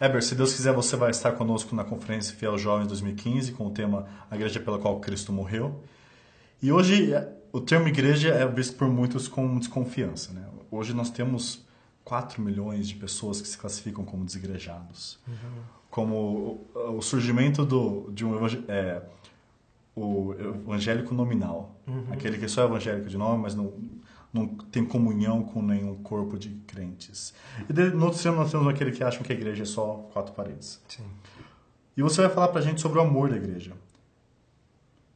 Heber, se Deus quiser, você vai estar conosco na Conferência Fiel Jovens 2015 com o tema A Igreja pela Qual Cristo Morreu. E hoje o termo igreja é visto por muitos com desconfiança, né? Hoje nós temos 4 milhões de pessoas que se classificam como desigrejados. Como o surgimento de um o evangélico nominal. Aquele que só é evangélico de nome, mas não tem comunhão com nenhum corpo de crentes. E no outro extremo nós temos aquele que acham que a igreja é só 4 paredes. Sim. E você vai falar pra gente sobre o amor da igreja.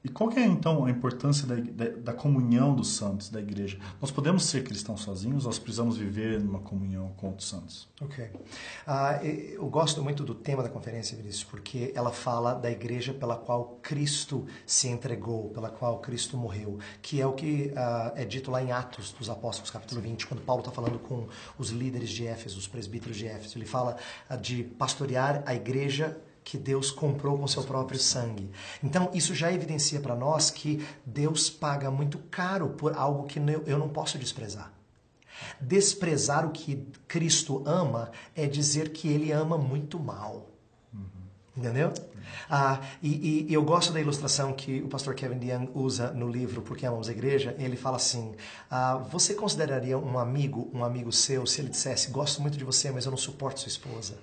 E qual que é, então, a importância da comunhão dos santos, da igreja? Nós podemos ser cristãos sozinhos ou nós precisamos viver numa comunhão com outros santos? Ok. Eu gosto muito do tema da conferência, Vinícius, porque ela fala da igreja pela qual Cristo se entregou, pela qual Cristo morreu, que é o que é dito lá em Atos dos Apóstolos, capítulo 20, quando Paulo está falando com os líderes de Éfeso, os presbíteros de Éfeso. Ele fala de pastorear a igreja que Deus comprou com seu próprio sangue. Então, isso já evidencia para nós que Deus paga muito caro por algo que eu não posso desprezar. Desprezar o que Cristo ama é dizer que ele ama muito mal. Entendeu? E eu gosto da ilustração que o pastor Kevin DeYoung usa no livro Porque Amamos a Igreja. Ele fala assim, você consideraria um amigo seu, se ele dissesse, gosto muito de você, mas eu não suporto sua esposa?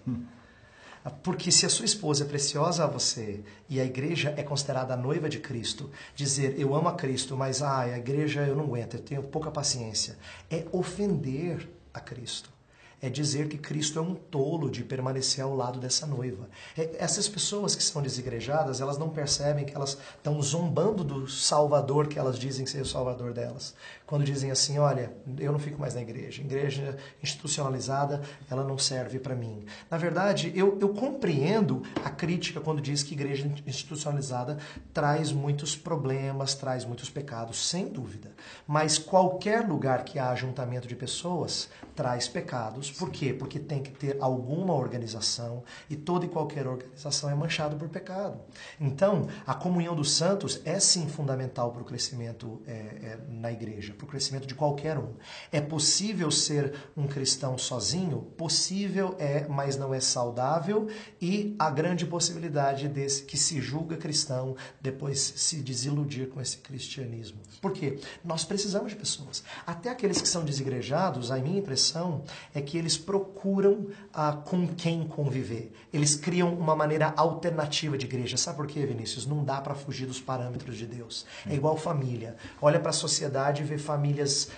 Porque se a sua esposa é preciosa a você e a igreja é considerada a noiva de Cristo, dizer eu amo a Cristo, mas a igreja eu não aguento, eu tenho pouca paciência, é ofender a Cristo. É dizer que Cristo é um tolo de permanecer ao lado dessa noiva. Essas pessoas que são desigrejadas, elas não percebem que elas estão zombando do Salvador que elas dizem ser o Salvador delas. Quando dizem assim, olha, eu não fico mais na igreja. Igreja institucionalizada, ela não serve para mim. Na verdade, eu compreendo a crítica quando diz que igreja institucionalizada traz muitos problemas, traz muitos pecados, sem dúvida. Mas qualquer lugar que há ajuntamento de pessoas traz pecados. Por quê? Porque tem que ter alguma organização e toda e qualquer organização é manchada por pecado. Então, a comunhão dos santos é sim fundamental para o crescimento na igreja, para o crescimento de qualquer um. É possível ser um cristão sozinho? Possível é, mas não é saudável, e a grande possibilidade desse que se julga cristão depois se desiludir com esse cristianismo. Por quê? Nós precisamos de pessoas. Até aqueles que são desigrejados, a minha impressão é que eles procuram com quem conviver. Eles criam uma maneira alternativa de igreja. Sabe por quê, Vinícius? Não dá para fugir dos parâmetros de Deus. É igual família. Olha para a sociedade e vê famílias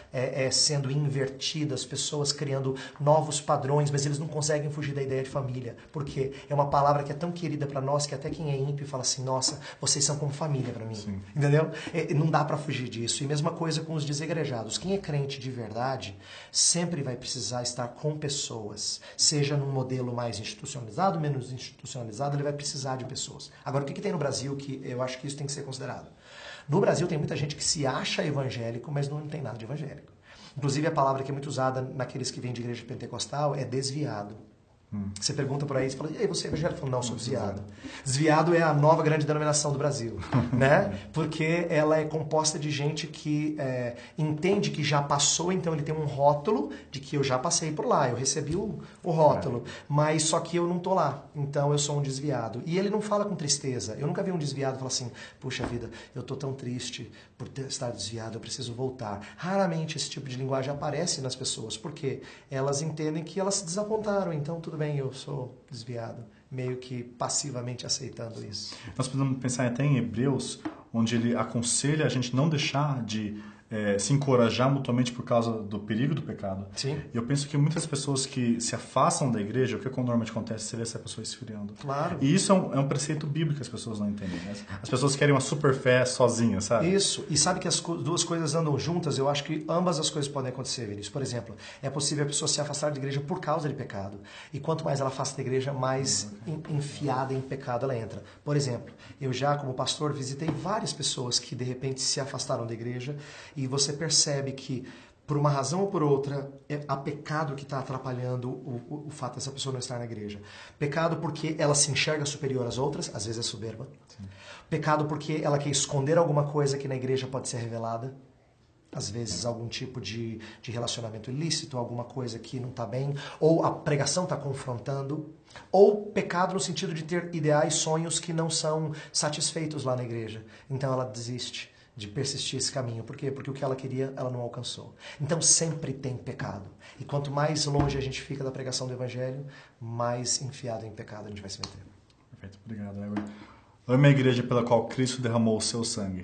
sendo invertidas, pessoas criando novos padrões, mas eles não conseguem fugir da ideia de família. Por quê? É uma palavra que é tão querida para nós que até quem é ímpio fala assim, nossa, vocês são como família para mim. Sim. Entendeu? Não dá para fugir disso. E mesma coisa com os desigrejados. Quem é crente de verdade sempre vai precisar estar com pessoas, seja num modelo mais institucionalizado, menos institucionalizado, ele vai precisar de pessoas. Agora, o que tem no Brasil que eu acho que isso tem que ser considerado? No Brasil tem muita gente que se acha evangélico, mas não tem nada de evangélico. Inclusive a palavra que é muito usada naqueles que vêm de igreja pentecostal é desviado. Você pergunta por aí, você fala, e aí, você é evangélico? Não, sou desviado. Desviado é a nova grande denominação do Brasil, né? Porque ela é composta de gente que entende que já passou, então ele tem um rótulo de que eu já passei por lá, eu recebi o rótulo, mas só que eu não tô lá, então eu sou um desviado. E ele não fala com tristeza. Eu nunca vi um desviado falar assim, puxa vida, eu tô tão triste por estar desviado, eu preciso voltar. Raramente esse tipo de linguagem aparece nas pessoas, porque elas entendem que elas se desapontaram, então tudo bem, eu sou desviado, meio que passivamente aceitando isso. Nós podemos pensar até em Hebreus, onde ele aconselha a gente não deixar de se encorajar mutuamente por causa do perigo do pecado. Sim. E eu penso que muitas pessoas que se afastam da igreja, o que normalmente acontece seria essa pessoa esfriando. Claro. E isso é um preceito bíblico que as pessoas não entendem. Né? As pessoas querem uma super fé sozinha, sabe? Isso. E sabe que as duas coisas andam juntas? Eu acho que ambas as coisas podem acontecer, Vinícius. Por exemplo, é possível a pessoa se afastar da igreja por causa de pecado. E quanto mais ela afasta da igreja, mais enfiada em pecado ela entra. Por exemplo, eu já, como pastor, visitei várias pessoas que de repente se afastaram da igreja e você percebe que, por uma razão ou por outra, há pecado que está atrapalhando o fato dessa pessoa não estar na igreja. Pecado porque ela se enxerga superior às outras, às vezes é soberba. Sim. Pecado porque ela quer esconder alguma coisa que na igreja pode ser revelada. Às vezes algum tipo de relacionamento ilícito, alguma coisa que não está bem, ou a pregação está confrontando, ou pecado no sentido de ter ideais, sonhos que não são satisfeitos lá na igreja. Então ela desiste de persistir esse caminho. Por quê? Porque o que ela queria, ela não alcançou. Então sempre tem pecado. E quanto mais longe a gente fica da pregação do evangelho, mais enfiado em pecado a gente vai se meter. Perfeito, obrigado, Edward. Ame a igreja pela qual Cristo derramou o seu sangue.